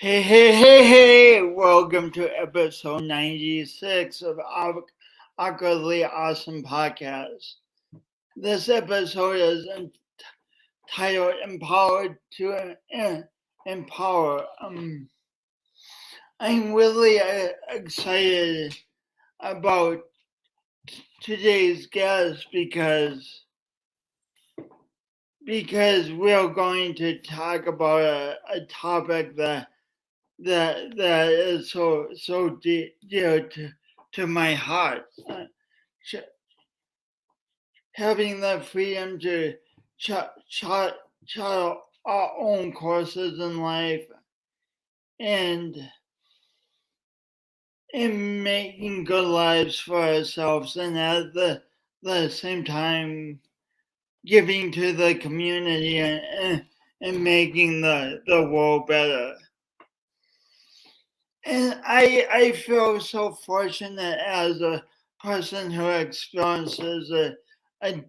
Hey, welcome to episode 96 of Awkwardly Awesome Podcast. This episode is entitled Empowered to Empower. I'm really excited about today's guest because we're going to talk about a topic that is so dear to my heart. Having the freedom to chart our own courses in life and in making good lives for ourselves, and at the same time giving to the community and making the world better. And I feel so fortunate as a person who experiences a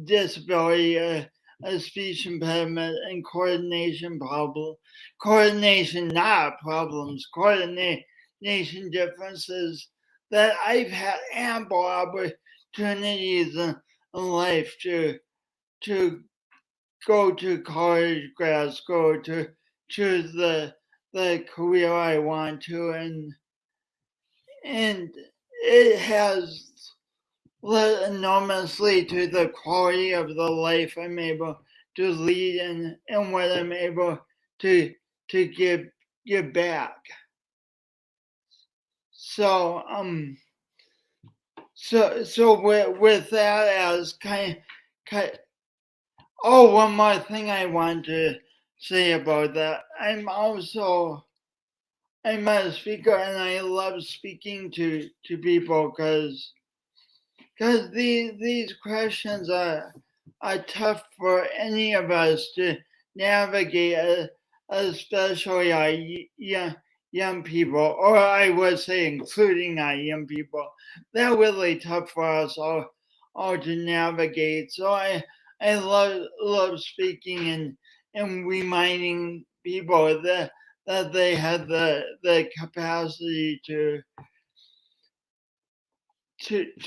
disability, a speech impediment, and coordination differences, that I've had ample opportunities in life to go to college, grad school, to choose the career I want to, and it has led enormously to the quality of the life I'm able to lead and what I'm able to give back. So with that as kind one more thing I want to say about that. I'm a speaker, and I love speaking to people because these questions are tough for any of us to navigate, especially our young people, or I would say including our young people. They're really tough for us all to navigate. So I love speaking and reminding people that they have the capacity to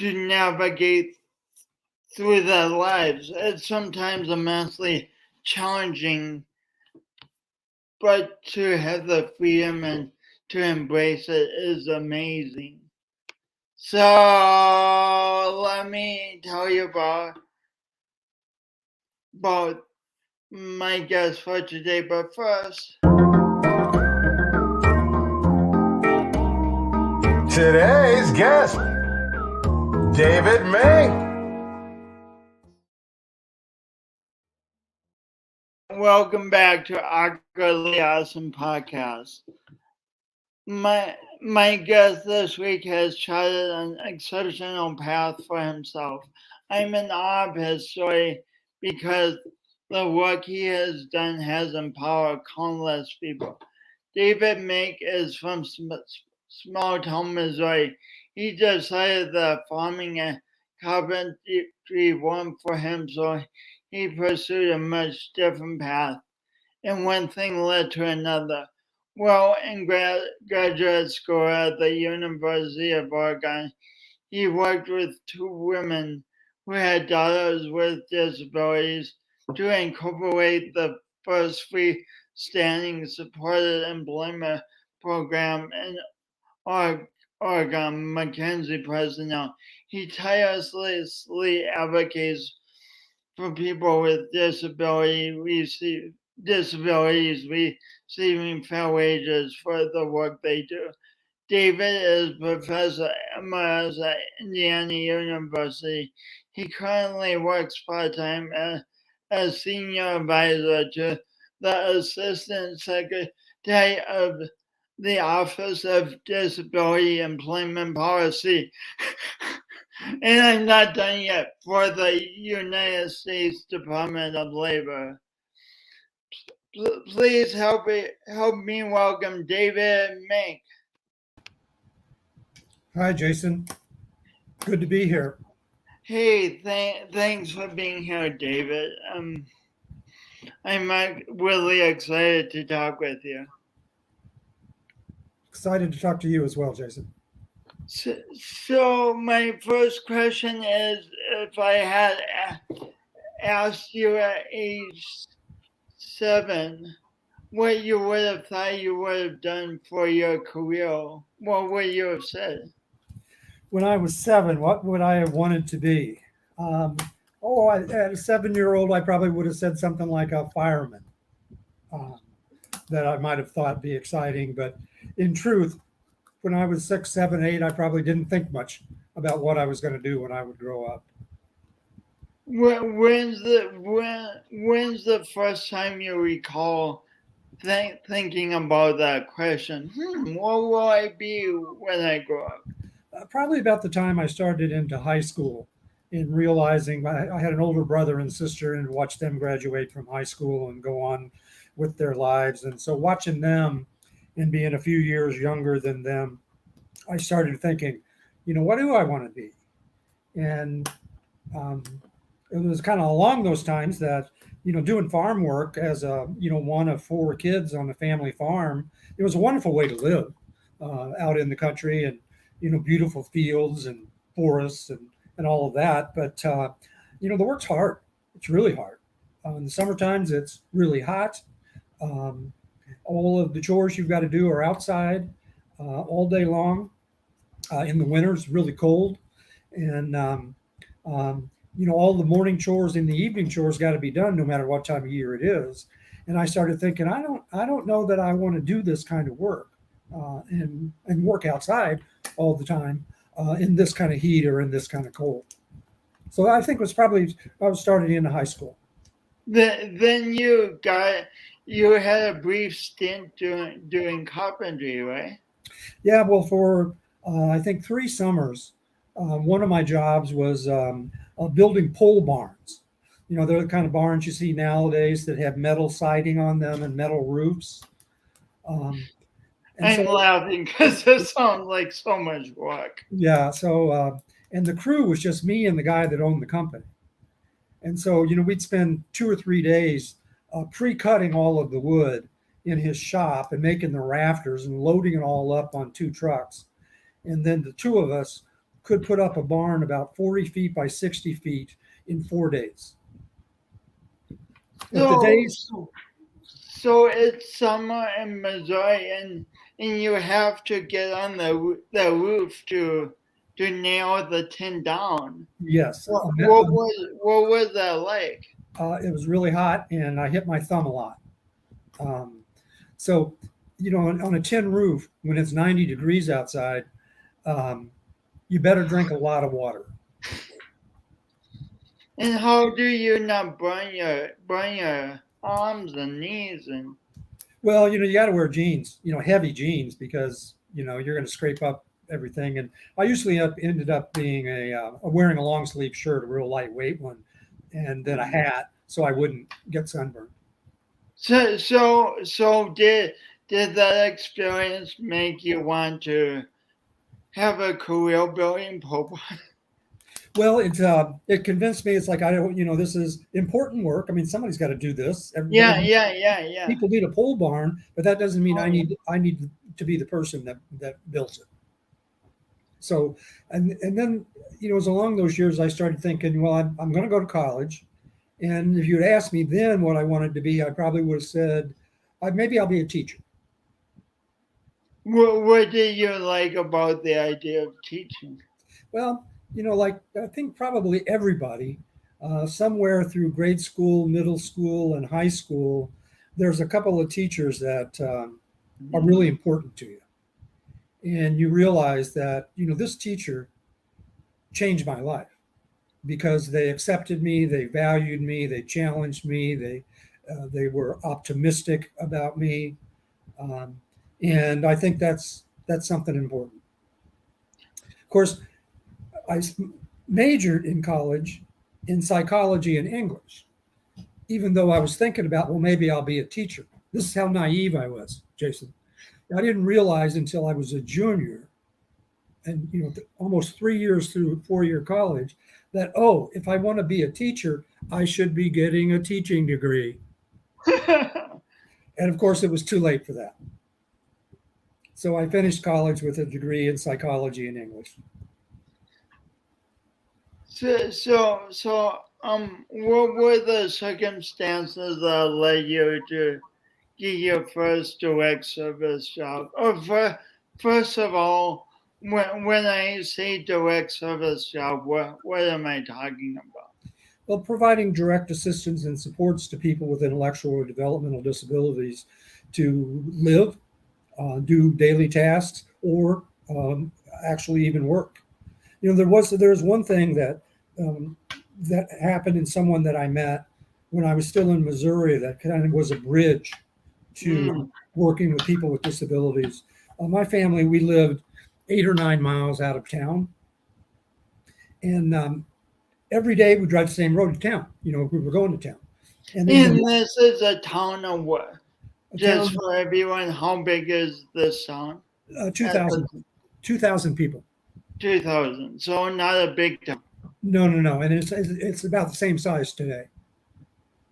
navigate through their lives. It's sometimes immensely challenging, but to have the freedom and to embrace it is amazing. So let me tell you about my guest for today, but first, today's guest, David Mank. Welcome back to Awkwardly Awesome Podcast. My guest this week has charted an exceptional path for himself. I'm in awe of his story because the work he has done has empowered countless people. David Mank is from small town Missouri. He decided that farming and carpentry weren't for him, so he pursued a much different path. And one thing led to another. Well, in graduate school at the University of Oregon, he worked with two women who had daughters with disabilities to incorporate the first freestanding supported employment program in Oregon, McKenzie Personnel. He tirelessly advocates for people with disabilities receiving fair wages for the work they do. David is Professor Emeritus at Indiana University. He currently works part-time as senior advisor to the Assistant Secretary of the Office of Disability Employment Policy. And I'm not done yet, for the United States Department of Labor. Please help me welcome David Mank. Hi, Jason. Good to be here. Hey, thanks for being here, David. I'm really excited to talk with you. Excited to talk to you as well, Jason. So my first question is, if I had asked you at age 7 what you would have thought you would have done for your career, what would you have said? When I was 7, what would I have wanted to be? Um, at a 7-year-old, I probably would have said something like a fireman. Um, that I might have thought be exciting, but in truth, when I was 6, 7, 8, I probably didn't think much about what I was going to do when I would grow up. When's the first time you recall thinking about that question? What will I be when I grow up? Probably about the time I started into high school, in realizing I had an older brother and sister and watched them graduate from high school and go on with their lives. And so watching them and being a few years younger than them, I started thinking, what do I want to be? And um, it was kind of along those times that, doing farm work as a, one of 4 kids on a family farm, it was a wonderful way to live out in the country, and, beautiful fields and forests and all of that. But, the work's hard. It's really hard. In the summer times, it's really hot. All of the chores you've got to do are outside all day long. In the winter, it's really cold. And, all the morning chores and the evening chores got to be done no matter what time of year it is. And I started thinking, I don't know that I want to do this kind of work and work outside all the time in this kind of heat or in this kind of cold. So I think it was probably I was starting in high school. Then you had a brief stint doing carpentry, right? Yeah, well, for I think 3 summers, one of my jobs was building pole barns. They're the kind of barns you see nowadays that have metal siding on them and metal roofs. I'm laughing because it sounds like so much work. Yeah. So, and the crew was just me and the guy that owned the company. And so, we'd spend 2 or 3 days pre-cutting all of the wood in his shop and making the rafters and loading it all up on 2 trucks. And then the 2 of us could put up a barn about 40 feet by 60 feet in 4 days. So it's summer in Missouri, and you have to get on the roof to nail the tin down. Yes. What was that like? It was really hot, and I hit my thumb a lot. So, on a tin roof, when it's 90 degrees outside, you better drink a lot of water. And how do you not burn your arms and knees? And well, you got to wear jeans, heavy jeans, because you're going to scrape up everything. And I usually ended up being wearing a long sleeve shirt, a real lightweight one, and then a hat, so I wouldn't get sunburned. So did that experience make you want to have a career building pole barn? Well, it convinced me. It's like, I don't, this is important work. I mean, somebody's got to do this. Yeah. People need a pole barn, but that doesn't mean I need to be the person that builds it. So, and then, it was along those years I started thinking, well, I'm going to go to college. And if you'd asked me then what I wanted to be, I probably would have said, maybe I'll be a teacher. What did you like about the idea of teaching? Well, like I think probably everybody, somewhere through grade school, middle school, and high school, there's a couple of teachers that are really important to you. And you realize that, this teacher changed my life because they accepted me, they valued me, they challenged me, they were optimistic about me. And I think that's something important. Of course, I majored in college in psychology and English, even though I was thinking about, well, maybe I'll be a teacher. This is how naive I was, Jason. I didn't realize until I was a junior and, almost 3 years through 4-year college that, if I want to be a teacher, I should be getting a teaching degree. And of course, it was too late for that. So I finished college with a degree in psychology and English. What were the circumstances that led you to get your first direct service job? Or first of all, when I say direct service job, what am I talking about? Well, providing direct assistance and supports to people with intellectual or developmental disabilities to live, do daily tasks, or actually even work. You know, there's one thing that that happened in someone that I met when I was still in Missouri that kind of was a bridge to working with people with disabilities. My family, we lived 8 or 9 miles out of town, and every day we drive the same road to town. You know, we were going to town, and this is a town of what? Just for everyone, how big is this town? 2,000 people. 2,000. So not a big town. No, and it's about the same size today.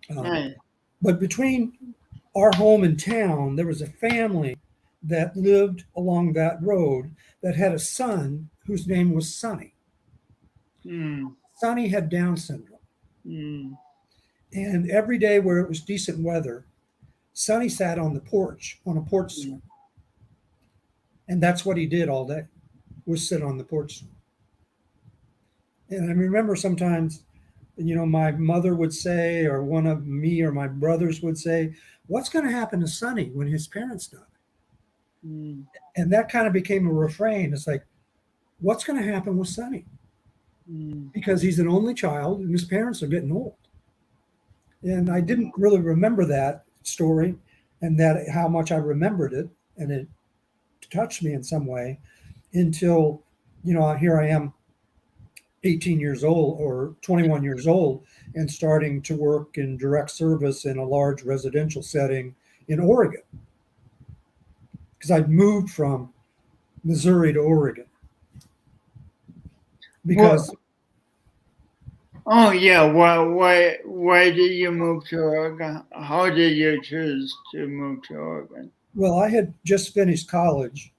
Right. But between our home and town, there was a family that lived along that road that had a son whose name was Sonny. Sonny had Down syndrome. And every day where it was decent weather, Sonny sat on a porch swing. And that's what he did all day, was sit on the porch swing. And I remember sometimes, you know, my mother would say, or one of me or my brothers would say, what's going to happen to Sonny when his parents die? And that kind of became a refrain. It's like, what's going to happen with Sonny? Because he's an only child and his parents are getting old. And I didn't really remember that story and that how much I remembered it, and it touched me in some way until, you know, here I am 18 years old or 21 years old and starting to work in direct service in a large residential setting in Oregon. Because I'd moved from Missouri to Oregon. Because why did you move to Oregon? How did you choose to move to Oregon? Well, I had just finished college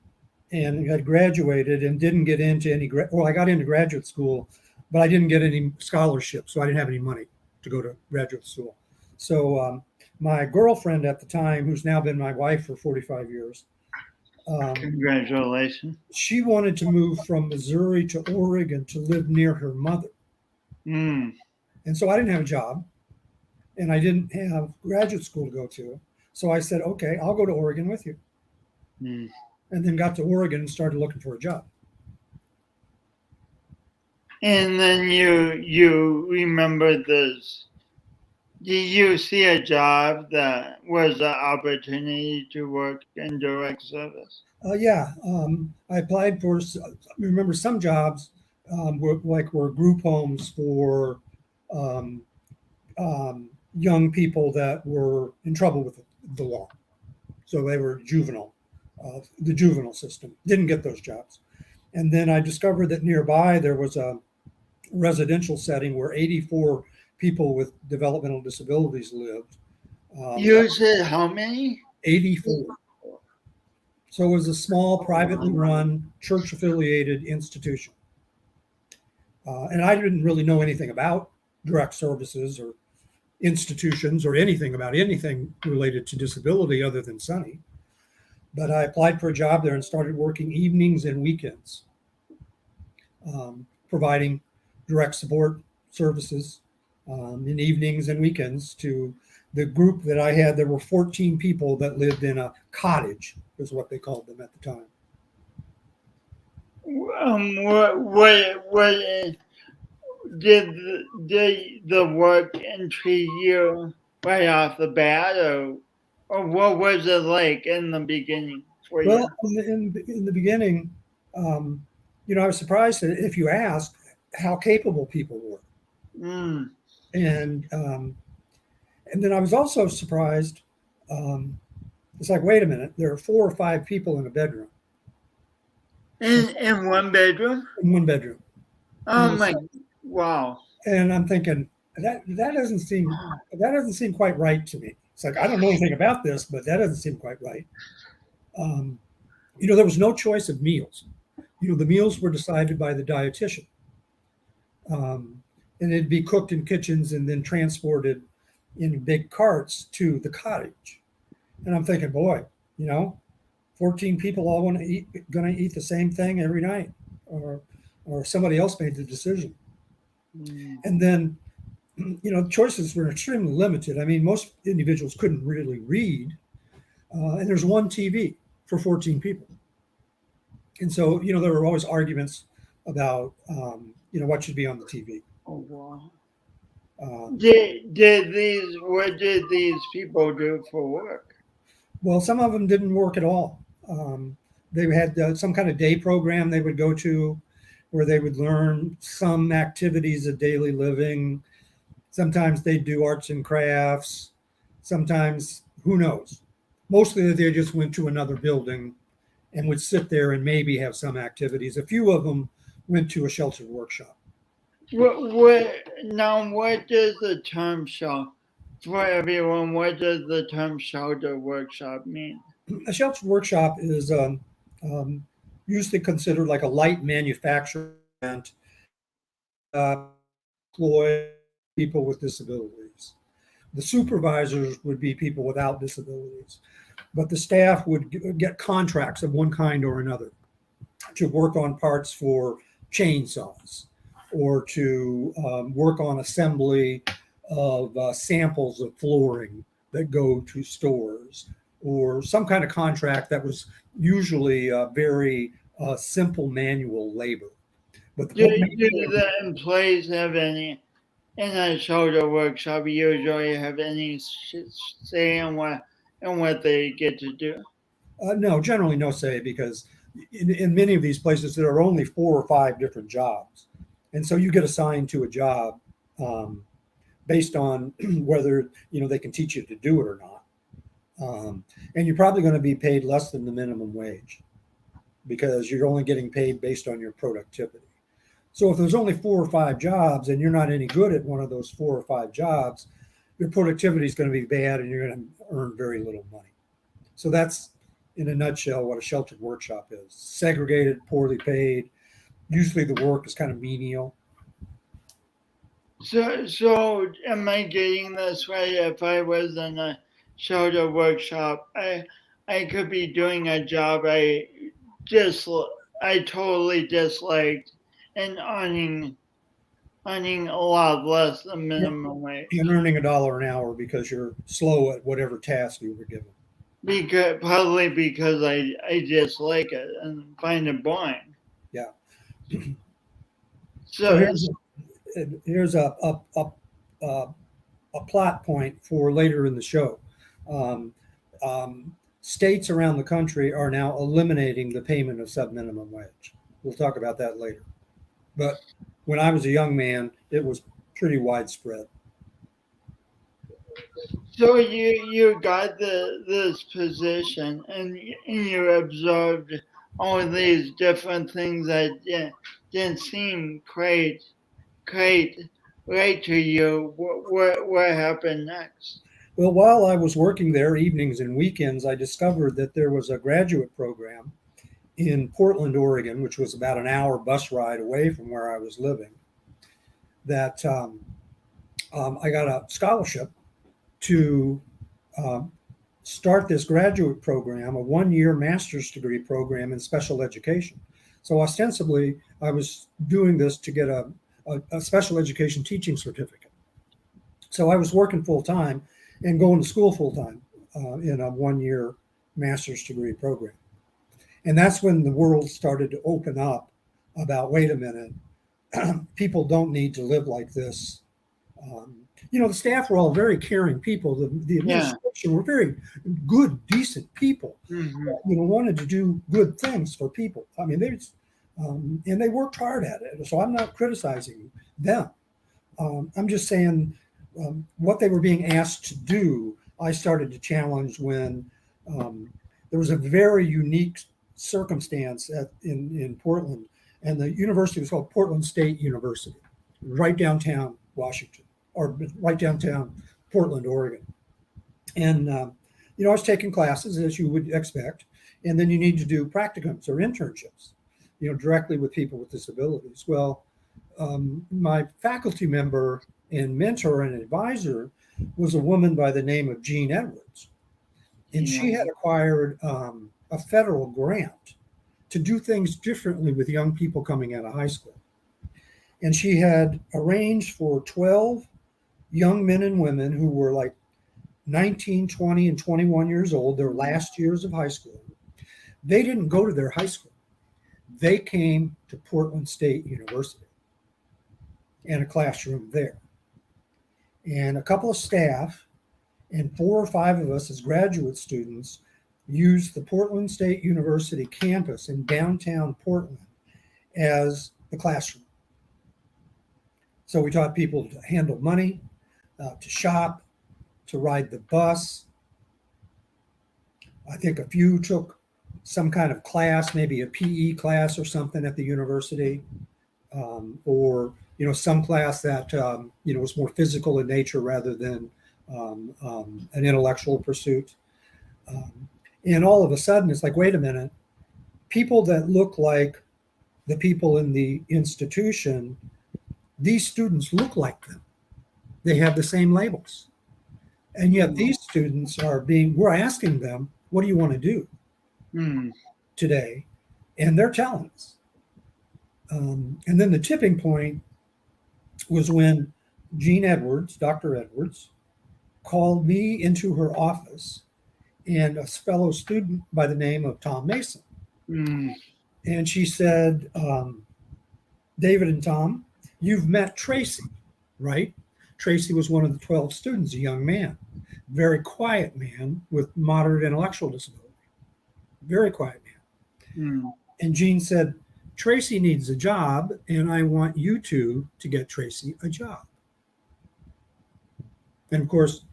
and had graduated and didn't get into any, I got into graduate school, but I didn't get any scholarships, so I didn't have any money to go to graduate school. So my girlfriend at the time, who's now been my wife for 45 years. Congratulations. She wanted to move from Missouri to Oregon to live near her mother. And so I didn't have a job and I didn't have graduate school to go to. So I said, okay, I'll go to Oregon with you. And then got to Oregon and started looking for a job. And then you remember this. Did you see a job that was an opportunity to work in direct service? Yeah. I applied for, remember some jobs were group homes for young people that were in trouble with the law. So they were juvenile, the juvenile system. Didn't get those jobs. And then I discovered that nearby there was a residential setting where 84 people with developmental disabilities lived. You said how many? 84. So it was a small, privately run, church-affiliated institution. And I didn't really know anything about direct services or institutions or anything about anything related to disability other than Sonny. But I applied for a job there and started working evenings and weekends, providing direct support services in evenings and weekends to the group that I had. There were 14 people that lived in a cottage, is what they called them at the time. What did the work intrigue you right off the bat, or what was it like in the beginning for you? Well, in the beginning, you know, I was surprised that if you asked how capable people were. And then I was also surprised. It's like, wait a minute, there are 4 or 5 people in a bedroom. In one bedroom? In one bedroom. Oh my, wow. And I'm thinking, that doesn't seem quite right to me. It's like, I don't know anything about this, but that doesn't seem quite right. There was no choice of meals. The meals were decided by the dietitian. And it'd be cooked in kitchens and then transported in big carts to the cottage. And I'm thinking, boy, 14 people all going to eat the same thing every night, or somebody else made the decision. And then, choices were extremely limited. I mean, most individuals couldn't really read, and there's one TV for 14 people. And so, there were always arguments about, what should be on the TV. Oh, wow. Um, What did these people do for work? Well, some of them didn't work at all. They had some kind of day program they would go to where they would learn some activities of daily living. Sometimes they'd do arts and crafts. Sometimes, who knows? Mostly they just went to another building and would sit there and maybe have some activities. A few of them went to a sheltered workshop. What does the term shelter, for everyone, what does the term shelter workshop mean? A sheltered workshop is usually considered like a light manufacturing event, employ people with disabilities. The supervisors would be people without disabilities, but the staff would get contracts of one kind or another to work on parts for chainsaws, or to work on assembly of samples of flooring that go to stores, or some kind of contract that was usually very simple manual labor. But Do the employees have any, in a shelter workshop, usually have any say in what they get to do? No, generally no say, because in many of these places there are only 4 or 5 different jobs. And so you get assigned to a job based on whether they can teach you to do it or not. And you're probably going to be paid less than the minimum wage because you're only getting paid based on your productivity. So if there's only 4 or 5 jobs and you're not any good at one of those 4 or 5 jobs, your productivity is going to be bad and you're going to earn very little money. So that's, in a nutshell, what a sheltered workshop is. Segregated, poorly paid. Usually the work is kind of menial. So am I getting this right? If I was in a shelter workshop, I could be doing a job I totally disliked and earning a lot less than minimum wage. And earning $1 an hour because you're slow at whatever task you were given. Probably because I dislike it and find it boring. Yeah. So here's a plot point for later in the show. States around the country are now eliminating the payment of subminimum wage. We'll talk about that later. But when I was a young man, it was pretty widespread. So you got this position and you observed all of these different things that didn't seem great right to you. What happened next? Well, while I was working there evenings and weekends, I discovered that there was a graduate program in Portland, Oregon, which was about an hour bus ride away from where I was living, that I got a scholarship to start this graduate program, a 1-year master's degree program in special education. So ostensibly, I was doing this to get a special education teaching certificate. So I was working full time and going to school full time in a 1-year master's degree program. And that's when the world started to open up about, wait a minute, people don't need to live like this. The staff were all very caring people. The administration were very good, decent people. Mm-hmm. Wanted to do good things for people. I mean, and they worked hard at it. So I'm not criticizing them. I'm just saying what they were being asked to do, I started to challenge when there was a very unique circumstance in Portland, and the university was called Portland State University, right downtown Washington, or right downtown Portland, Oregon. And I was taking classes, as you would expect, And then you need to do practicums or internships, directly with people with disabilities. Well, my faculty member and mentor and advisor was a woman by the name of Jean Edwards. And she had acquired a federal grant to do things differently with young people coming out of high school. And she had arranged for 12 young men and women who were like 19, 20, and 21 years old, their last years of high school. They didn't go to their high school. They came to Portland State University and a classroom there. And a couple of staff and 4 or 5 of us as graduate students used the Portland State University campus in downtown Portland as the classroom. So we taught people to handle money, to shop, to ride the bus. I think a few took some kind of class, maybe a PE class or something at the university, or some class that was more physical in nature rather than an intellectual pursuit. And all of a sudden, it's like, wait a minute, people that look like the people in the institution, these students look like them. They have the same labels. And yet these students we're asking them, what do you want to do today? And they're telling us. And then the tipping point was when Jean Edwards, Dr. Edwards, called me into her office and a fellow student by the name of Tom Mason. And she said, David and Tom, you've met Tracy, right? Tracy was one of the 12 students, a young man, very quiet man with moderate intellectual disability, very quiet man. And Jean said, Tracy needs a job, and I want you two to get Tracy a job. And of course,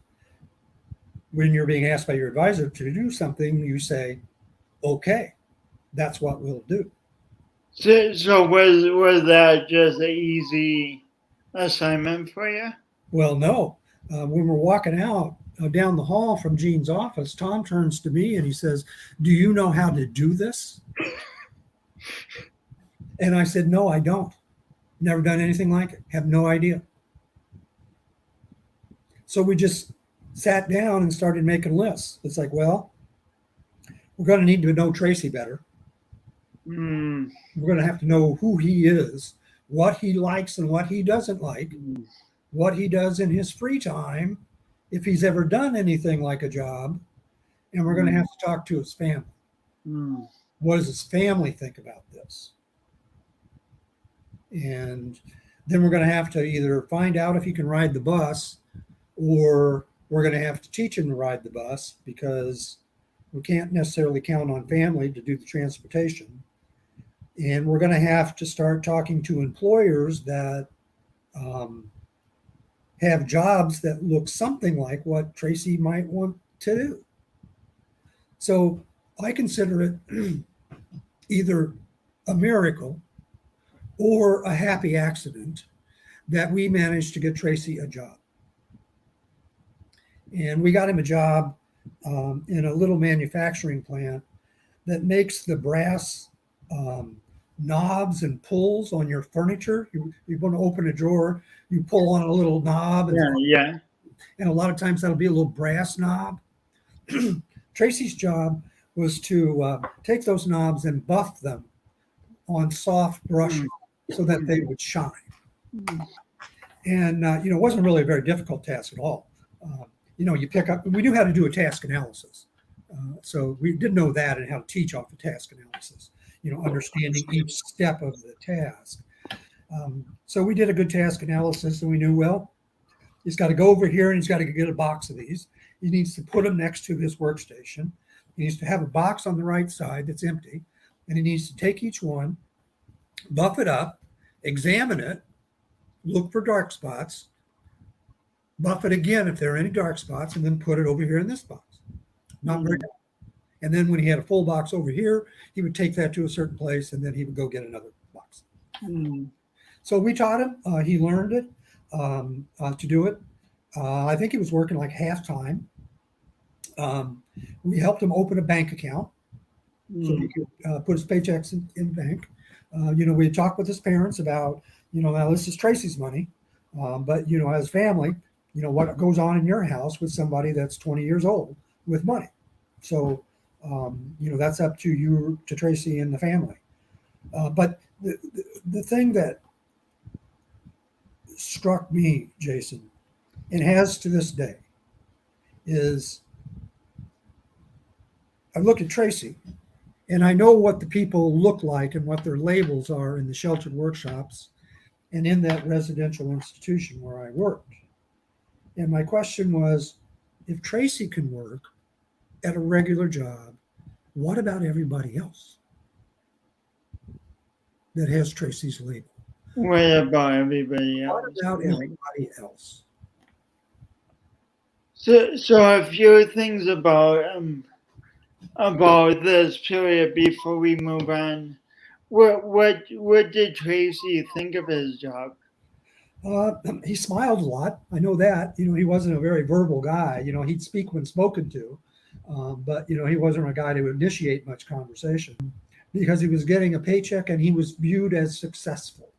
when you're being asked by your advisor to do something, you say, okay, that's what we'll do. So was that just an easy assignment for you? Well, no. When we're walking out down the hall from Jean's office, Tom turns to me and he says, do you know how to do this? And I said, no, I don't. Never done anything like it. Have no idea. So we just sat down and started making lists. It's like, well, we're going to need to know Tracy better. We're going to have to know who he is, what he likes and what he doesn't like, what he does in his free time, if he's ever done anything like a job. And we're going to have to talk to his family. What does his family think about this? And then we're going to have to either find out if he can ride the bus, or we're going to have to teach him to ride the bus, because we can't necessarily count on family to do the transportation. And we're going to have to start talking to employers that have jobs that look something like what Tracy might want to do. So I consider it either a miracle or a happy accident that we managed to get Tracy a job. And we got him a job in a little manufacturing plant that makes the brass knobs and pulls on your furniture. You want to open a drawer, you pull on a little knob. And a lot of times that'll be a little brass knob. Tracy's job was to take those knobs and buff them on soft brushes so that they would shine. And, it wasn't really a very difficult task at all. You pick up, we knew how to do a task analysis. So we did know that and how to teach off the task analysis, understanding each step of the task. So we did a good task analysis, and we knew, well, he's got to go over here and he's got to get a box of these. He needs to put them next to his workstation. He needs to have a box on the right side that's empty, and he needs to take each one, buff it up, examine it, look for dark spots, buff it again if there are any dark spots, and then put it over here in this box. Not very good. And then when he had a full box over here, he would take that to a certain place, and then he would go get another box. So we taught him. He learned it to do it. I think he was working like half time. We helped him open a bank account. so he could put his paychecks in the bank. We had talked with his parents about, now this is Tracy's money, but as family, what goes on in your house with somebody that's 20 years old with money. So, that's up to you, to Tracy and the family. But the thing that struck me, Jason, and has to this day, is I look at Tracy and I know what the people look like and what their labels are in the sheltered workshops and in that residential institution where I worked. And my question was, if Tracy can work at a regular job, what about everybody else that has Tracy's label? What about everybody else? What about everybody else? So a few things about this period before we move on. What did Tracy think of his job? He smiled a lot. I know that. He wasn't a very verbal guy. He'd speak when spoken to, but he wasn't a guy to initiate much conversation because he was getting a paycheck and he was viewed as successful,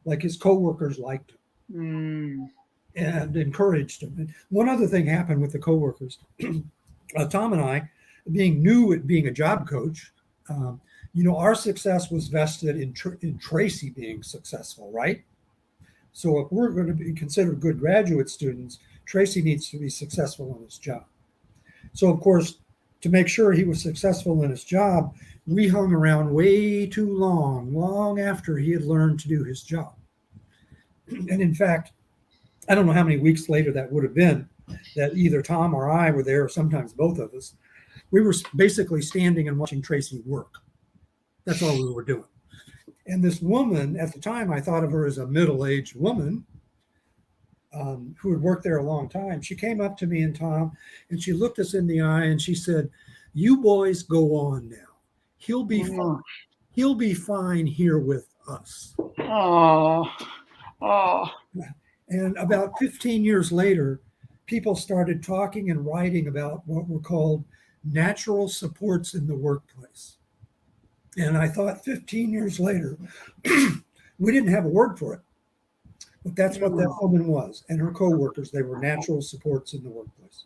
like his coworkers liked him and encouraged him. And one other thing happened with the coworkers. Tom and I, being new at being a job coach, our success was vested in Tracy being successful, right? So if we're going to be considered good graduate students, Tracy needs to be successful in his job. So, of course, to make sure he was successful in his job, we hung around way too long after he had learned to do his job. And in fact, I don't know how many weeks later that would have been that either Tom or I were there, or sometimes both of us. We were basically standing and watching Tracy work. That's all we were doing. And this woman, at the time, I thought of her as a middle-aged woman who had worked there a long time. She came up to me and Tom, and she looked us in the eye, and she said, "You boys go on now. He'll be fine. He'll be fine here with us." Oh. And about 15 years later, people started talking and writing about what were called natural supports in the workplace. And I thought 15 years later, we didn't have a word for it, but that's what that woman was. And her coworkers, they were natural supports in the workplace.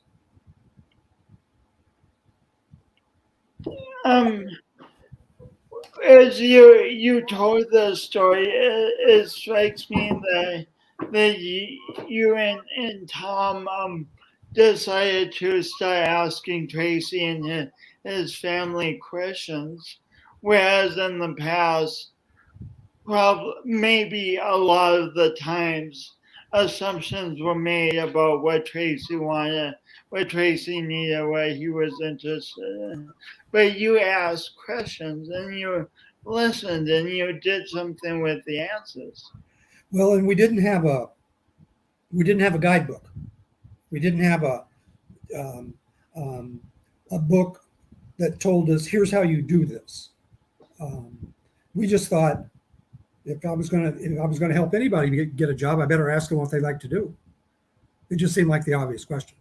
As you told the story, it strikes me that you and Tom decided to start asking Tracy and his family questions, whereas in the past, maybe a lot of the times, assumptions were made about what Tracy wanted, what Tracy needed, what he was interested in. But you asked questions and you listened and you did something with the answers. Well, and we didn't have a guidebook. We didn't have a book that told us, here's how you do this. We just thought, if I was going to help anybody get a job, I better ask them what they like to do. It just seemed like the obvious question.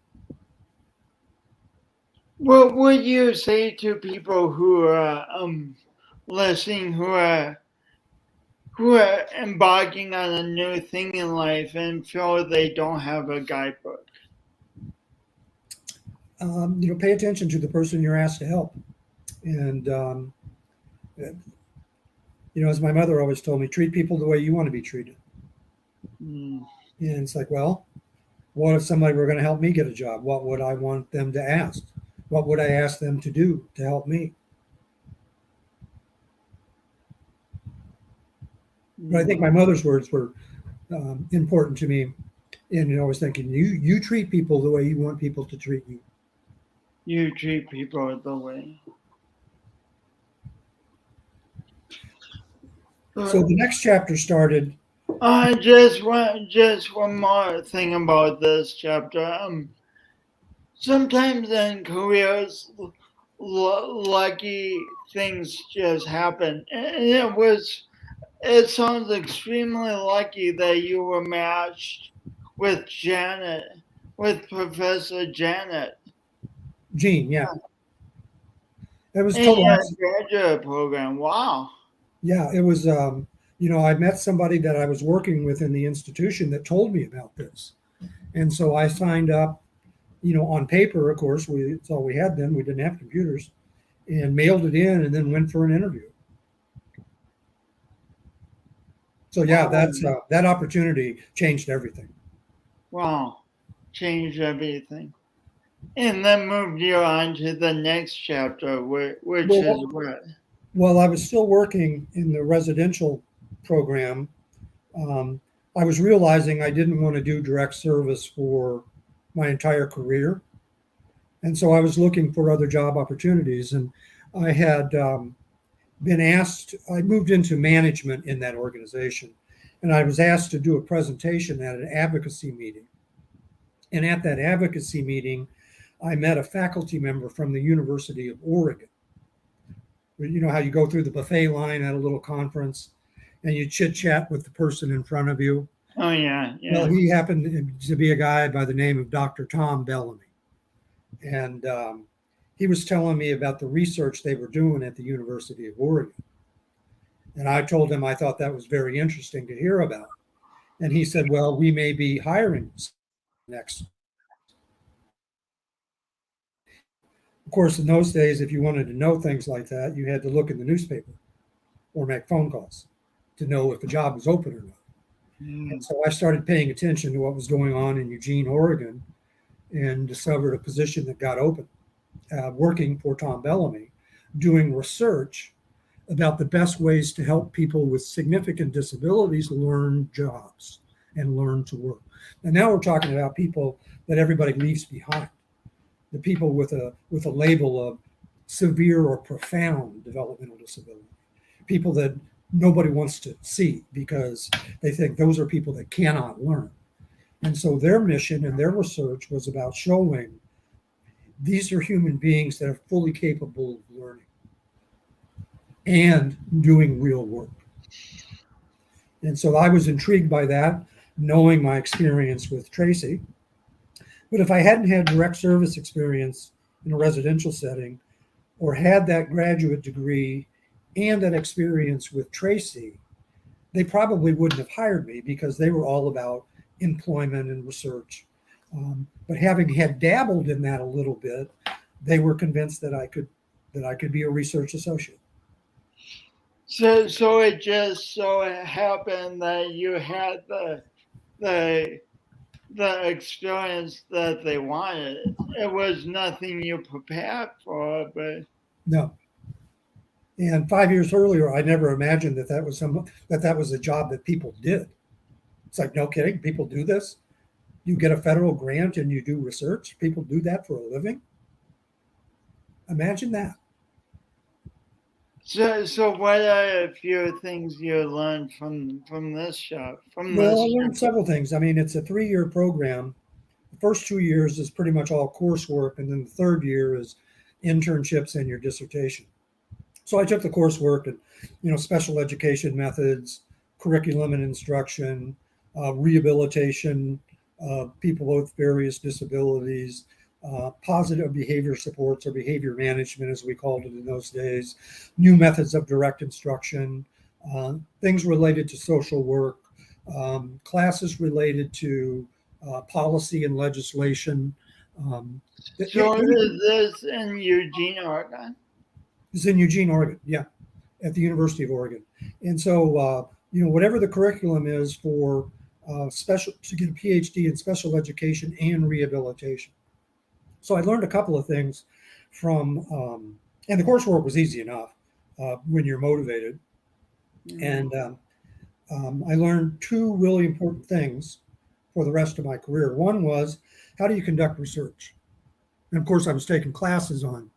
What would you say to people who are listening, who are embarking on a new thing in life and feel they don't have a guidebook? Pay attention to the person you're asked to help, and as my mother always told me, treat people the way you want to be treated. And it's like, well, what if somebody were going to help me get a job? What would I want them to ask? What would I ask them to do to help me? But I think my mother's words were important to me. And I was thinking, you treat people the way you want people to treat you. You treat people the way. So the next chapter started. Just one more thing about this chapter. Sometimes in careers, lucky things just happen, and it sounds extremely lucky that you were matched with Professor Jean, yeah. It was In total your accident. graduate program. Wow. Yeah, it was. I met somebody that I was working with in the institution that told me about this, and so I signed up. On paper, of course, it's all we had then. We didn't have computers, and mailed it in, and then went for an interview. So yeah, that's that opportunity changed everything. Wow. Changed everything. And then moved you on to the next chapter, which is Well, what? while I was still working in the residential program, um, I was realizing I didn't want to do direct service for my entire career. And so I was looking for other job opportunities. And I had been asked, I moved into management in that organization. And I was asked to do a presentation at an advocacy meeting. And at that advocacy meeting, I met a faculty member from the University of Oregon. You know how you go through the buffet line at a little conference and you chit chat with the person in front of you? Oh, yeah. Well, he happened to be a guy by the name of Dr. Tom Bellamy. And he was telling me about the research they were doing at the University of Oregon. And I told him I thought that was very interesting to hear about. And he said, well, we may be hiring next. Of course, in those days, if you wanted to know things like that, you had to look in the newspaper or make phone calls to know if the job was open or not. And so I started paying attention to what was going on in Eugene, Oregon, and discovered a position that got open, working for Tom Bellamy, doing research about the best ways to help people with significant disabilities learn jobs and learn to work. And now we're talking about people that everybody leaves behind, the people with a label of severe or profound developmental disability, people that nobody wants to see because they think those are people that cannot learn. And so their mission and their research was about showing these are human beings that are fully capable of learning and doing real work. And so I was intrigued by that, knowing my experience with Tracy. But if I hadn't had direct service experience in a residential setting or had that graduate degree and that experience with Tracy, they probably wouldn't have hired me because they were all about employment and research. But having had dabbled in that a little bit, they were convinced that I could be a research associate. So it just so happened that you had the experience that they wanted. It was nothing you prepared for, but no. And 5 years earlier, I never imagined that was a job that people did. It's like, no kidding, people do this. You get a federal grant and you do research. People do that for a living. Imagine that. So what are a few things you learned from this show? I learned several things. I mean, it's a 3-year program. The first 2 years is pretty much all coursework, and then the third year is internships and your dissertation. So I took the coursework and, special education methods, curriculum and instruction, rehabilitation, people with various disabilities, positive behavior supports or behavior management, as we called it in those days, new methods of direct instruction, things related to social work, classes related to policy and legislation. So is this in Eugene, Oregon? It's in Eugene, Oregon, yeah, at the University of Oregon. And so, whatever the curriculum is for to get a PhD in special education and rehabilitation. So I learned a couple of things from, and the coursework was easy enough when you're motivated. And I learned two really important things for the rest of my career. One was, how do you conduct research? And of course, I was taking classes on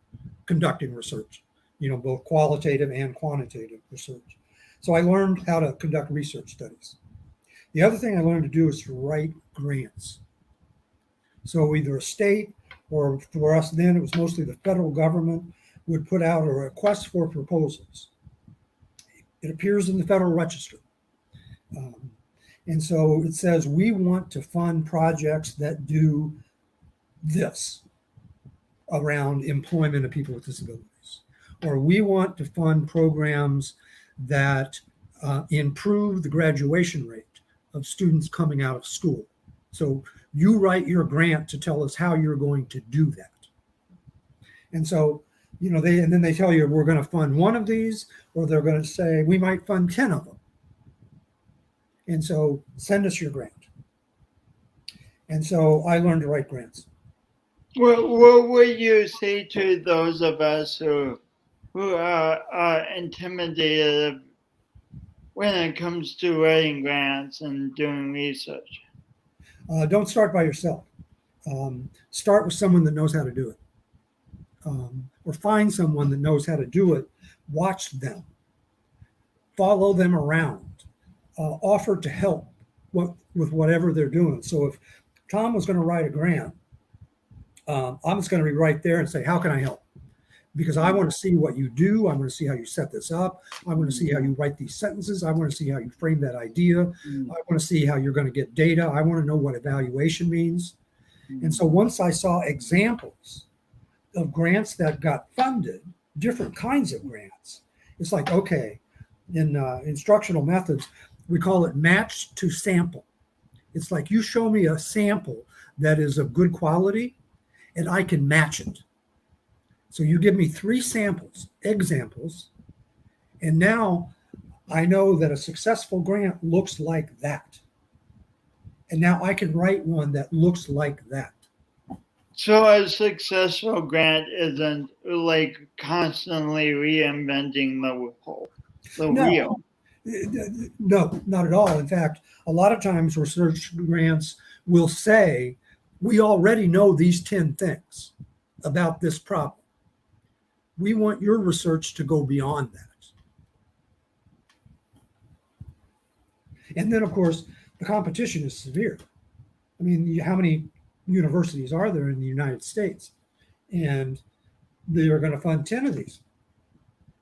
conducting research, both qualitative and quantitative research. So I learned how to conduct research studies. The other thing I learned to do is to write grants. So either a state, or for us then, it was mostly the federal government, would put out a request for proposals. It appears in the Federal Register. And so it says, we want to fund projects that do this around employment of people with disabilities, or we want to fund programs that improve the graduation rate of students coming out of school. So you write your grant to tell us how you're going to do that. And so, and then they tell you we're going to fund one of these, or they're going to say we might fund 10 of them. And so send us your grant. And so I learned to write grants. What would you say to those of us who are intimidated when it comes to writing grants and doing research? Don't start by yourself. Start with someone that knows how to do it. Or find someone that knows how to do it. Watch them. Follow them around. Offer to help with whatever they're doing. So if Tom was going to write a grant, I'm just going to be right there and say, how can I help? Because I want to see what you do. I want to see how you set this up. I want to see how you write these sentences. I want to see how you frame that idea. I want to see how you're going to get data. I want to know what evaluation means. And so once I saw examples of grants that got funded, different kinds of grants, it's like, okay, in instructional methods, we call it match to sample. It's like you show me a sample that is of good quality and I can match it. So you give me 3 examples, and now I know that a successful grant looks like that. And now I can write one that looks like that. So a successful grant isn't like constantly reinventing the wheel. No, not at all. In fact, a lot of times research grants will say, we already know these 10 things about this problem. We want your research to go beyond that. And then, of course, the competition is severe. I mean, how many universities are there in the United States? And they are going to fund 10 of these,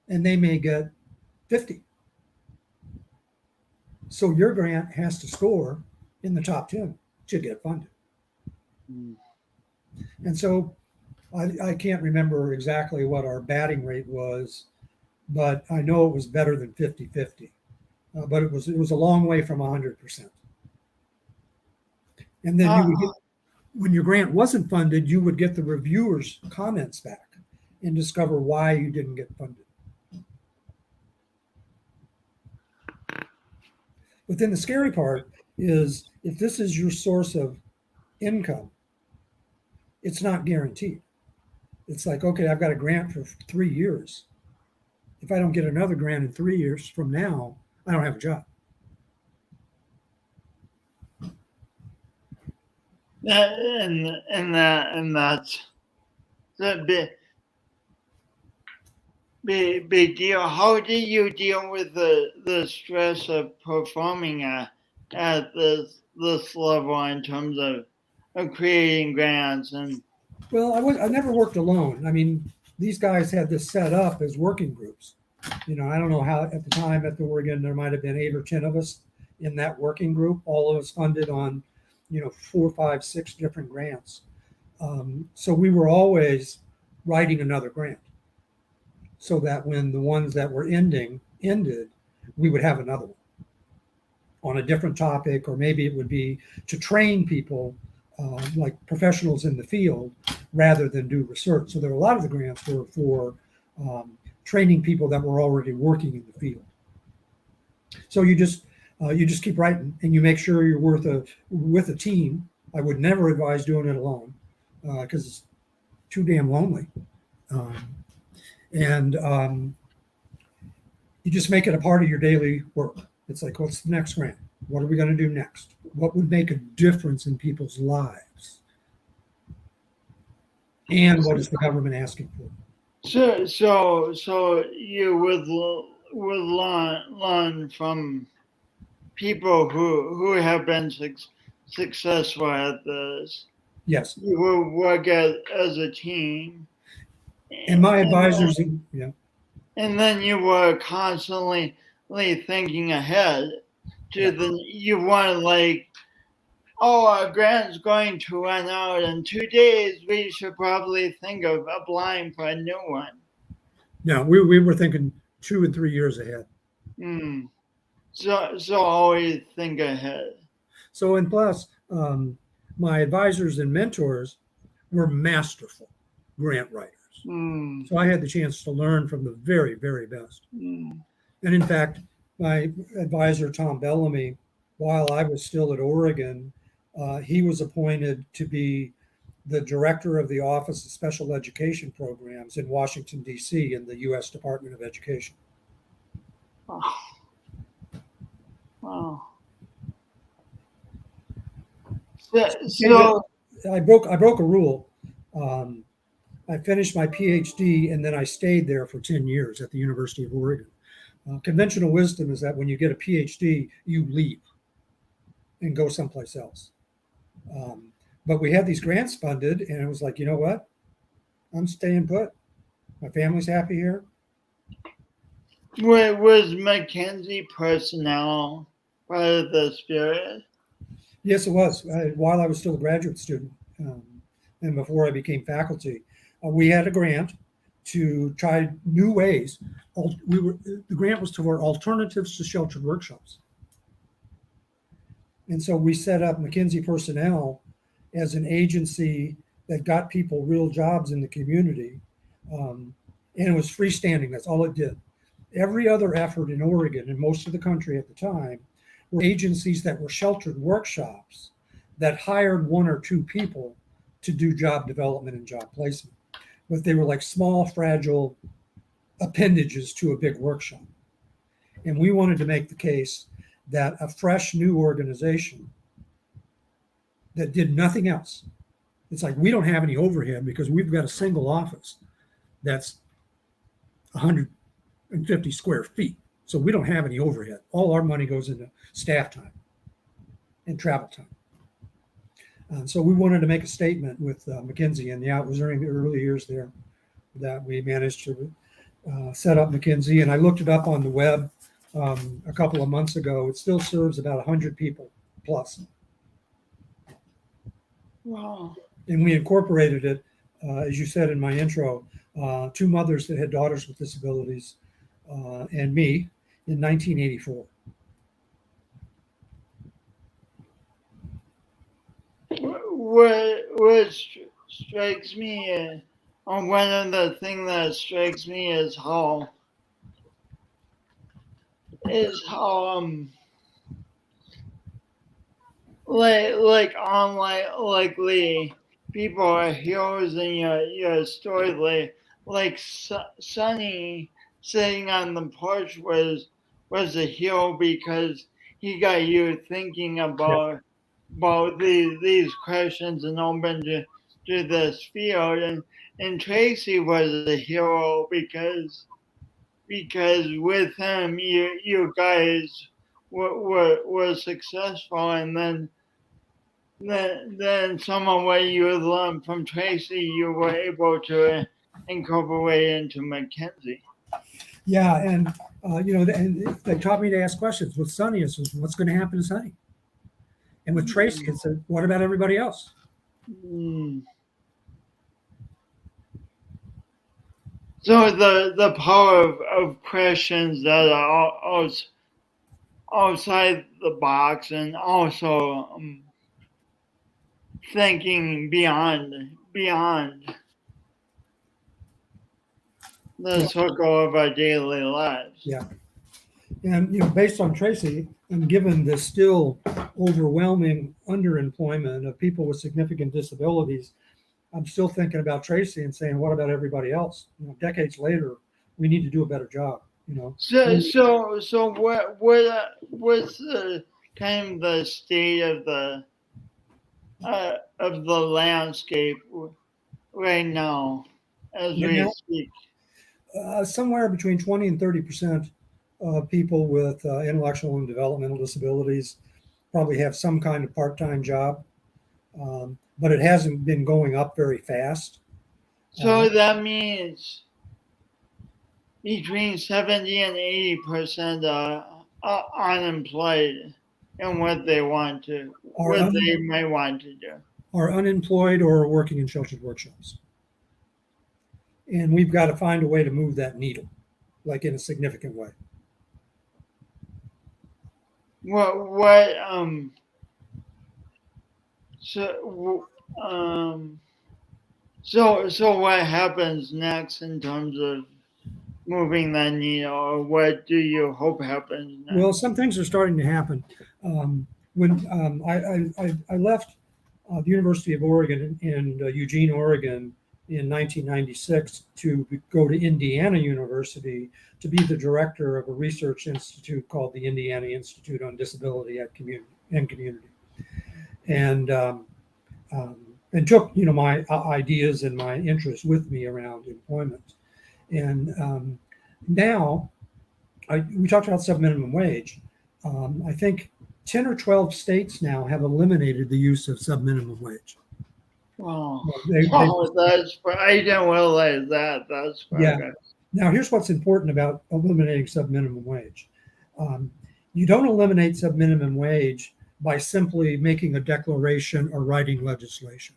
and they may get 50. So your grant has to score in the top 10 to get funded. And so I can't remember exactly what our batting rate was, but I know it was better than 50-50. But it was a long way from 100%. And then you would get, when your grant wasn't funded, you would get the reviewers' comments back and discover why you didn't get funded. But then the scary part is if this is your source of income, it's not guaranteed. It's like, okay, I've got a grant for 3 years. If I don't get another grant in 3 years from now, I don't have a job. And that's the big deal. How do you deal with the stress of performing at this level in terms of creating grants? And well, I never worked alone. I mean, these guys had this set up as working groups. I don't know how at the time at the Oregon there might have been 8 or 10 of us in that working group, all of us funded on 4, 5, 6 different grants. So we were always writing another grant, so that when the ones that were ended, we would have another one on a different topic, or maybe it would be to train people like professionals in the field rather than do research. So there were a lot of the grants were for training people that were already working in the field. So you just keep writing, and you make sure you're with a team. I would never advise doing it alone because it's too damn lonely. And you just make it a part of your daily work. It's like, what's the next grant? What are we going to do next? What would make a difference in people's lives? And what is the government asking for? So you would learn from people who have been successful at this. Yes. You will work as a team. And my advisors, yeah. And then you were constantly thinking ahead to you weren't like, oh, our grant's going to run out in 2 days. We should probably think of applying for a new one. No, we were thinking 2 and 3 years ahead. Mm. So always think ahead. So, and plus, my advisors and mentors were masterful grant writers. Mm. So I had the chance to learn from the very, very best. Mm. And in fact, my advisor, Tom Bellamy, while I was still at Oregon, he was appointed to be the director of the Office of Special Education Programs in Washington, D.C., in the U.S. Department of Education. Oh. Wow. So I broke a rule. I finished my PhD and then I stayed there for 10 years at the University of Oregon. Conventional wisdom is that when you get a PhD, you leave and go someplace else. But we had these grants funded, and it was like, you know what? I'm staying put. My family's happy here. was McKenzie Personnel part of the spirit? Yes, it was. While I was still a graduate student and before I became faculty, we had a grant to try new ways. The grant was toward alternatives to sheltered workshops. And so we set up McKenzie Personnel as an agency that got people real jobs in the community. And it was freestanding. That's all it did. Every other effort in Oregon and most of the country at the time were agencies that were sheltered workshops that hired 1 or 2 people to do job development and job placement. But they were like small, fragile appendages to a big workshop. And we wanted to make the case that a fresh new organization that did nothing else, it's like we don't have any overhead because we've got a single office that's 150 square feet. So we don't have any overhead. All our money goes into staff time and travel time. So we wanted to make a statement with McKenzie, and yeah, it was during the early years there that we managed to set up McKenzie. And I looked it up on the web a couple of months ago. It still serves about 100 people plus. Wow. And we incorporated it, as you said in my intro, 2 mothers that had daughters with disabilities and me in 1984. What strikes me, one of the things that strikes me is how like unlikely people are heroes in your story. Like Sonny sitting on the porch was a hero because he got you thinking about these questions and open to this field, and Tracy was a hero because with him you guys were successful, and then some of what you learned from Tracy you were able to incorporate into McKenzie. Yeah, and and they taught me to ask questions. With Sonny, it's what's going to happen to Sonny? And with Tracy, it's what about everybody else? Mm. So the power of questions that are outside the box, and also thinking beyond the circle of our daily lives. Yeah. And based on Tracy, and given the still overwhelming underemployment of people with significant disabilities, I'm still thinking about Tracy and saying, what about everybody else? Decades later, we need to do a better job. So what's the kind of the state of the landscape right now as we speak? Somewhere between 20 and 30% of people with intellectual and developmental disabilities probably have some kind of part-time job, but it hasn't been going up very fast. So that means between 70 and 80% are unemployed in what they want to, they might want to do. Are unemployed or working in sheltered workshops. And we've got to find a way to move that needle, like in a significant way. So what happens next in terms of moving that needle, or what do you hope happens next? Well, some things are starting to happen. When I left the University of Oregon in Eugene, Oregon in 1996 to go to Indiana University to be the director of a research institute called the Indiana Institute on Disability and Community. And took my ideas and my interests with me around employment. And now we talked about sub-minimum wage. I think 10 or 12 states now have eliminated the use of sub-minimum wage. Oh, I didn't realize that. That's yeah. Now, here's what's important about eliminating sub-minimum wage. You don't eliminate sub-minimum wage by simply making a declaration or writing legislation.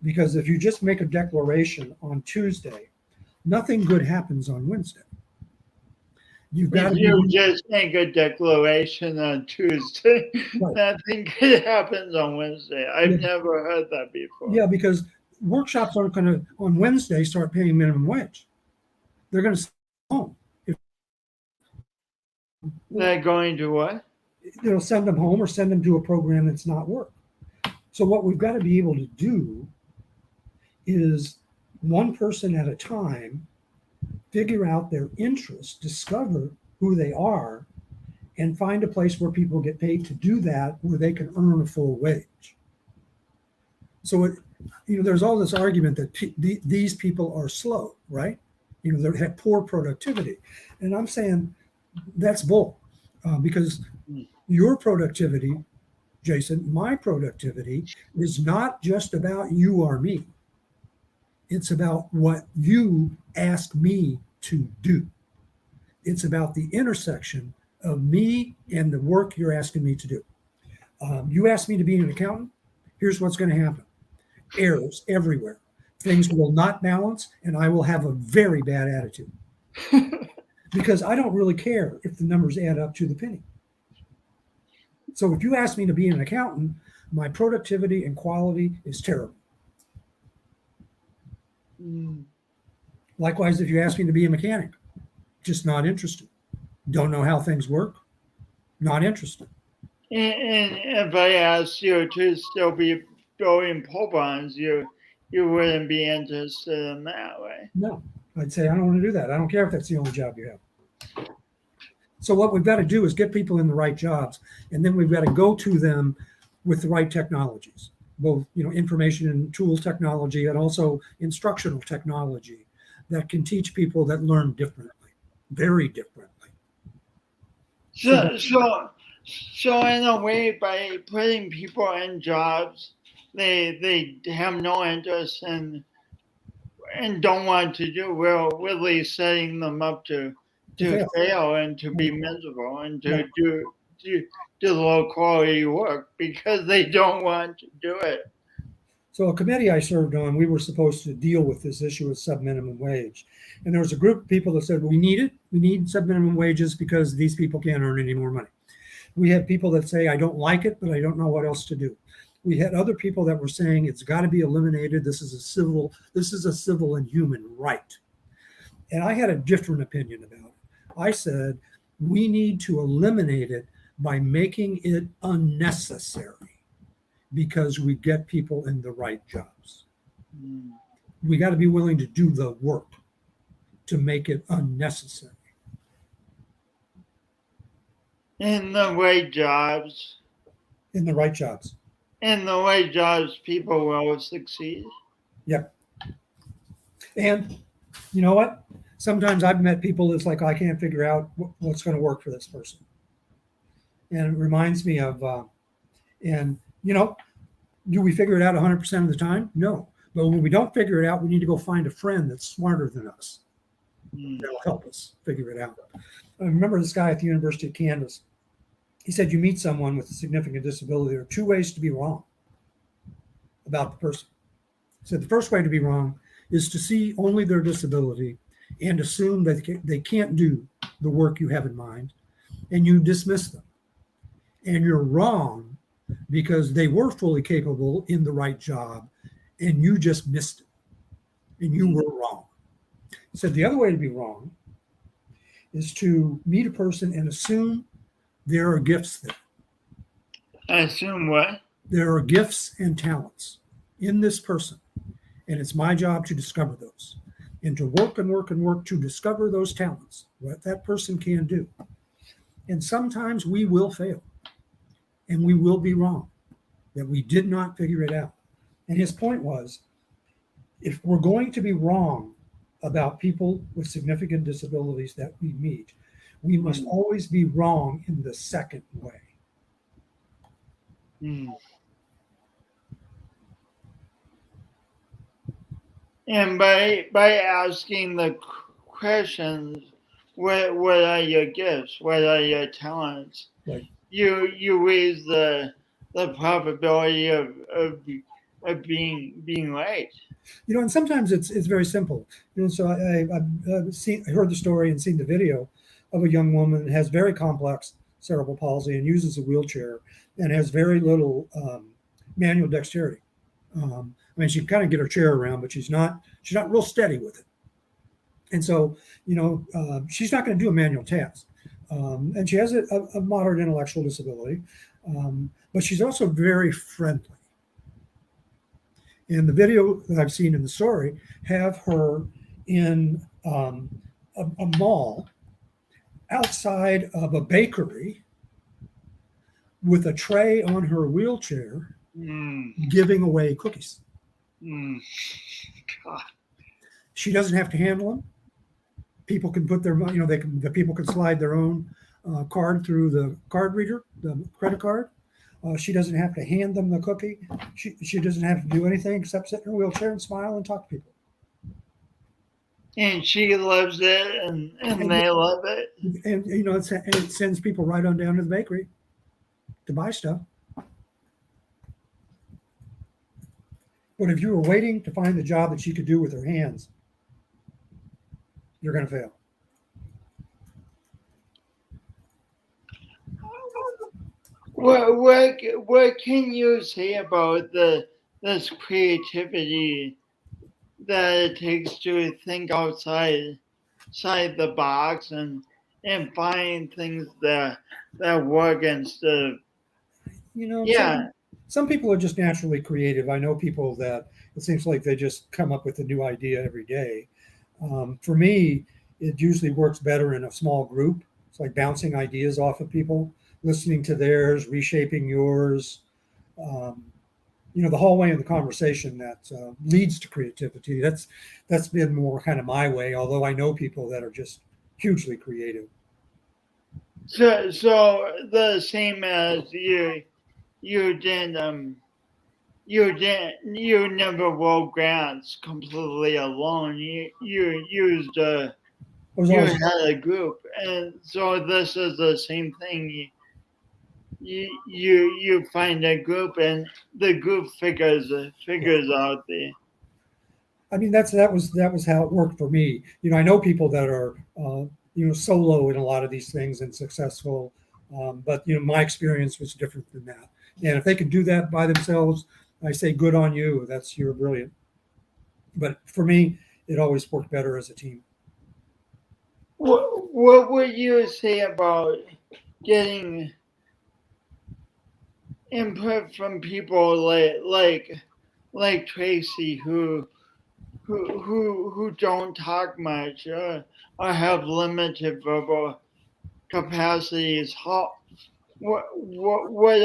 Because if you just make a declaration on Tuesday, nothing good happens on Wednesday. You just make a declaration on Tuesday. Right. Nothing good happens on Wednesday. I've never heard that before. Yeah, because workshops aren't going to, on Wednesday, start paying minimum wage. They're going to stay home. They're going to what? Send them home or send them to a program that's not work. So what we've got to be able to do is one person at a time figure out their interests, discover who they are, and find a place where people get paid to do that, where they can earn a full wage. So, there's all this argument that these people are slow, right? They have poor productivity. And I'm saying that's bull, because your productivity, Jason, my productivity is not just about you or me. It's about what you ask me to do. It's about the intersection of me and the work you're asking me to do. You ask me to be an accountant, here's what's going to happen. Errors everywhere. Things will not balance, and I will have a very bad attitude. Because I don't really care if the numbers add up to the penny. So if you ask me to be an accountant, my productivity and quality is terrible. Likewise, if you ask me to be a mechanic, just not interested. Don't know how things work, not interested. And if I asked you to still be building pole barns, you wouldn't be interested in that, right? No, I'd say I don't want to do that. I don't care if that's the only job you have. So what we've got to do is get people in the right jobs, and then we've got to go to them with the right technologies, both information and tools technology, and also instructional technology that can teach people that learn differently, very differently. So in a way, by putting people in jobs they have no interest in and don't want to do, we're really setting them up to fail and to be miserable and to do low quality work because they don't want to do it. So a committee I served on, we were supposed to deal with this issue of sub-minimum wage. And there was a group of people that said, we need it. We need sub-minimum wages because these people can't earn any more money. We had people that say, I don't like it, but I don't know what else to do. We had other people that were saying it's got to be eliminated. This is a civil and human right. And I had a different opinion about it. I said, we need to eliminate it by making it unnecessary because we get people in the right jobs. We got to be willing to do the work to make it unnecessary. In the right jobs. In the right jobs. In the right jobs, people will succeed. Yep. And you know what? Sometimes I've met people that's like, I can't figure out what's going to work for this person. And it reminds me of, do we figure it out 100% of the time? No. But when we don't figure it out, we need to go find a friend that's smarter than us. That'll help us figure it out. I remember this guy at the University of Kansas. He said, you meet someone with a significant disability, there are two ways to be wrong about the person. He said, the first way to be wrong is to see only their disability and assume that they can't do the work you have in mind, and you dismiss them. And you're wrong, because they were fully capable in the right job and you just missed it, and you were wrong. So the other way to be wrong is to meet a person and assume there are gifts there. I assume what? There are gifts and talents in this person, and it's my job to discover those, and to work and work and work to discover those talents, what that person can do. And sometimes we will fail, and we will be wrong, that we did not figure it out. And his point was, if we're going to be wrong about people with significant disabilities that we meet, we must always be wrong in the second way. And by asking the questions, what are your gifts? What are your talents? Right. You raise the probability of being right. You know, and sometimes it's very simple. You know, so I heard the story and seen the video of a young woman that has very complex cerebral palsy and uses a wheelchair and has very little manual dexterity. I mean, she can kind of get her chair around, but she's not real steady with it. And so, you know, she's not going to do a manual task. And she has a moderate intellectual disability, but she's also very friendly. And the video that I've seen in the story have her in a mall outside of a bakery with a tray on her wheelchair, giving away cookies. God. She doesn't have to handle them. People can put their, you know, the people can slide their own card through the card reader, the credit card. She doesn't have to hand them the cookie. She doesn't have to do anything except sit in her wheelchair and smile and talk to people. And she loves it, and they love it. And you know, it sends people right on down to the bakery to buy stuff. But if you were waiting to find the job that she could do with her hands, you're going to fail. What can you say about this creativity that it takes to think outside the box and find things that work instead of, you know, some people are just naturally creative. I know people that it seems like they just come up with a new idea every day. For me, it usually works better in a small group. It's like bouncing ideas off of people, listening to theirs, reshaping yours. You know, the hallway of the conversation that leads to creativity. That's been more kind of my way, although I know people that are just hugely creative. So the same as you never wrote grants completely alone. You had a group, and so this is the same thing. You find a group, and the group figures out the. I mean, that was how it worked for me. You know, I know people that are you know, solo in a lot of these things and successful, but you know, my experience was different than that. And if they can do that by themselves, I say good on you. You're brilliant. But for me, it always worked better as a team. What would you say about getting input from people like Tracy who don't talk much or have limited verbal capacities? What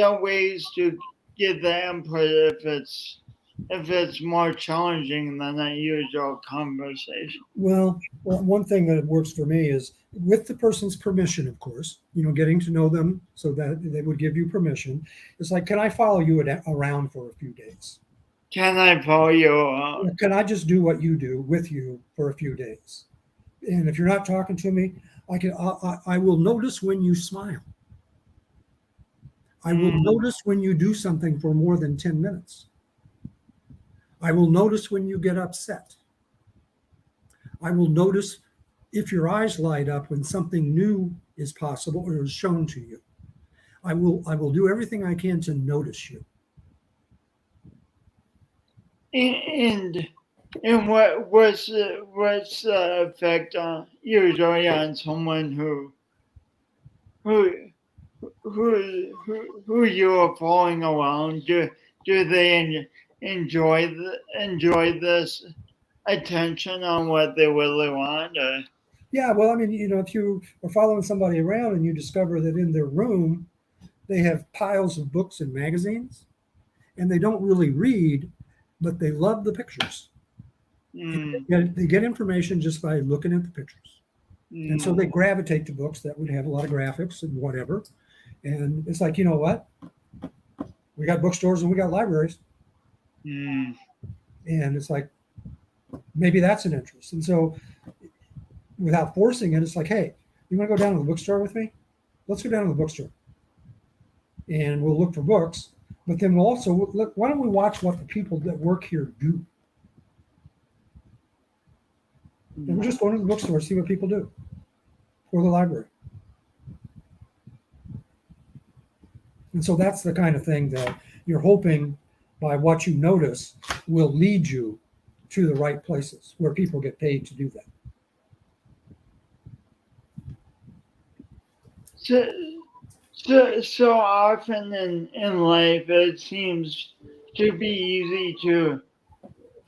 are ways to get the input if it's more challenging than a usual conversation? Well, one thing that works for me is with the person's permission, of course, you know, getting to know them so that they would give you permission. It's like, can I follow you around for a few days? Can I follow you around? Or can I just do what you do with you for a few days? And if you're not talking to me, I will notice when you smile. I will notice when you do something for more than 10 minutes. I will notice when you get upset. I will notice if your eyes light up when something new is possible or is shown to you. I will do everything I can to notice you. And what's the effect usually on someone who who you are following around? Do they enjoy this attention on what they really want? Or? Yeah, well, I mean, if you are following somebody around and you discover that in their room they have piles of books and magazines, and they don't really read, but they love the pictures. They get information just by looking at the pictures. And so they gravitate to books that would have a lot of graphics and whatever. And it's like, you know what? We got bookstores and we got libraries. And it's like, maybe that's an interest. And so without forcing it, it's like, hey, you want to go down to the bookstore with me? Let's go down to the bookstore. And we'll look for books. But then we'll also look, why don't we watch what the people that work here do? And we're just going to the bookstore, see what people do, or the library. And so that's the kind of thing that you're hoping by what you notice will lead you to the right places where people get paid to do that. So often in life, it seems to be easy to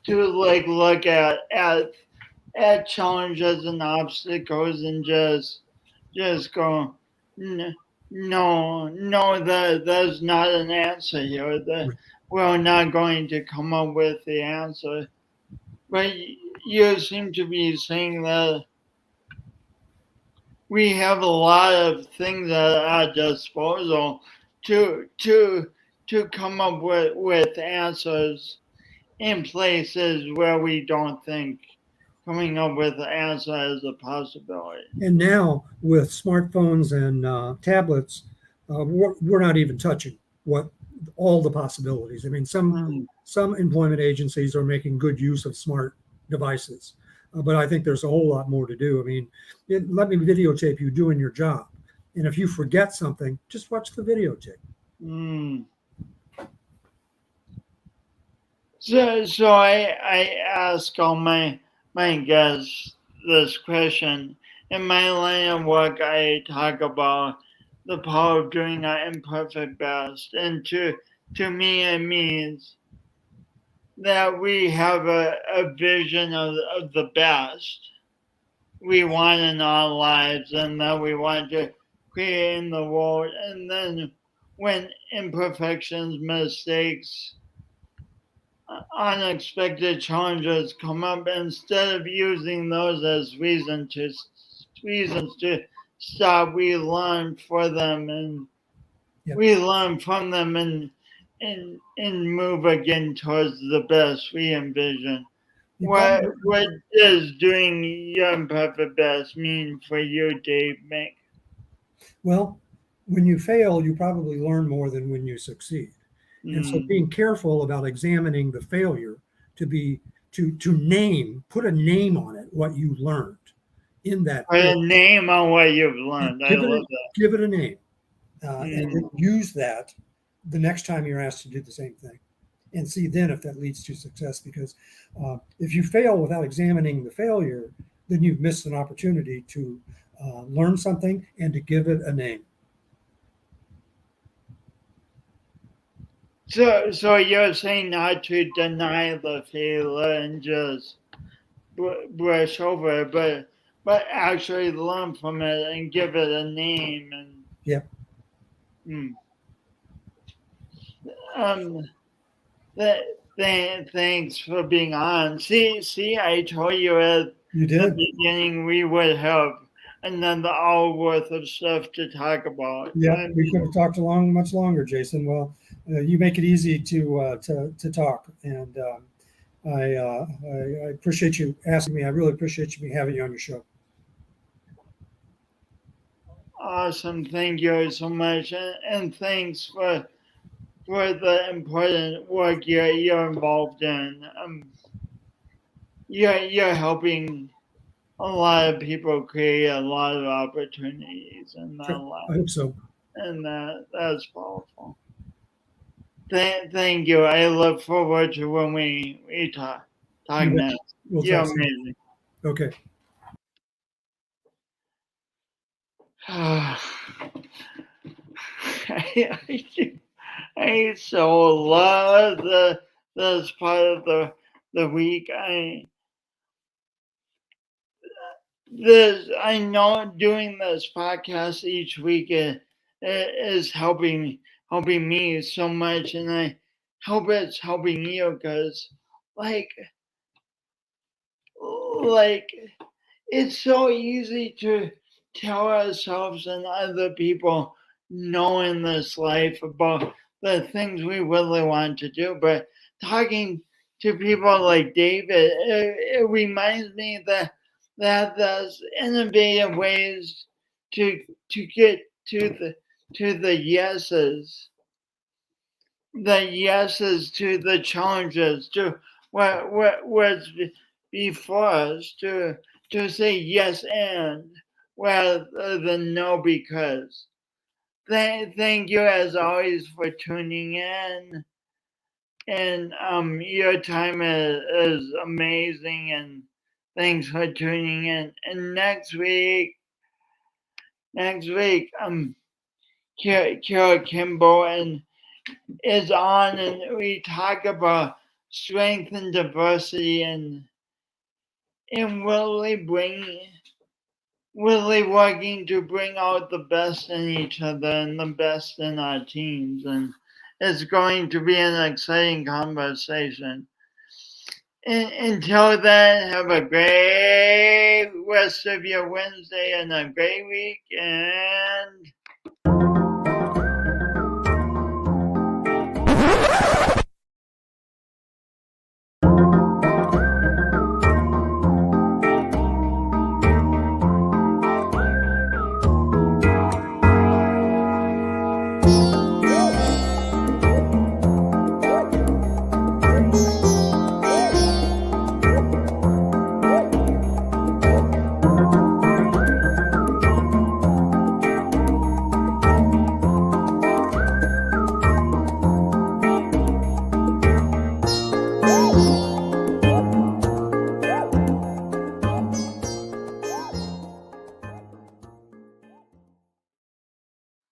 like look at challenges and obstacles and just go, no, that's not an answer here. We're not going to come up with the answer. But you seem to be saying that we have a lot of things at our disposal to come up with answers in places where we don't think coming up with the answer is a possibility. And now with smartphones and tablets, we're not even touching what all the possibilities. I mean, some employment agencies are making good use of smart devices, but I think there's a whole lot more to do. I mean, let me videotape you doing your job, and if you forget something, just watch the videotape. So I ask all my guests this question. In my line of work, I talk about the power of doing our imperfect best, and to me, it means that we have a vision of the best we want in our lives and that we want to create in the world. And then when imperfections, mistakes, unexpected challenges come up, instead of using those as reasons to stop, we learn for them and we learn from them and move again towards the best we envision. What does doing your imperfect best mean for you, Dave Mank? Well, when you fail, you probably learn more than when you succeed. And so being careful about examining the failure to name, put a name on it, what you learned in that. Put a name on what you've learned. I love that. Give it a name and then use that the next time you're asked to do the same thing and see then if that leads to success. Because if you fail without examining the failure, then you've missed an opportunity to learn something and to give it a name. So you're saying not to deny the failure and just brush over it, but actually learn from it and give it a name. And thanks for being on. See, I told you at the beginning we would have another hour worth of stuff to talk about. Yeah, we could have talked much longer, Jason. Well, you make it easy to talk, and I appreciate you asking me. I really appreciate me having you on your show. Awesome, thank you so much, and thanks for the important work you're involved in. You're helping a lot of people create a lot of opportunities in their Sure. life, I hope so. and that's powerful. Thank you. I look forward to when we talk You bet. next. We'll You're talk soon. amazing. Okay. I so love this part of the week. I know doing this podcast each week is helping me so much, and I hope it's helping you, because like it's so easy to tell ourselves and other people knowing this life about the things we really want to do, but talking to people like David, it reminds me that there's innovative ways to get to the yeses, to the challenges, to what's before us, to say yes and rather than no because. Thank you as always for tuning in, and your time is amazing, and thanks for tuning in. And next week Kara Kimball and is on, and we talk about strength and diversity, and really working to bring out the best in each other and the best in our teams. And it's going to be an exciting conversation. Until then, have a great rest of your Wednesday and a great week. And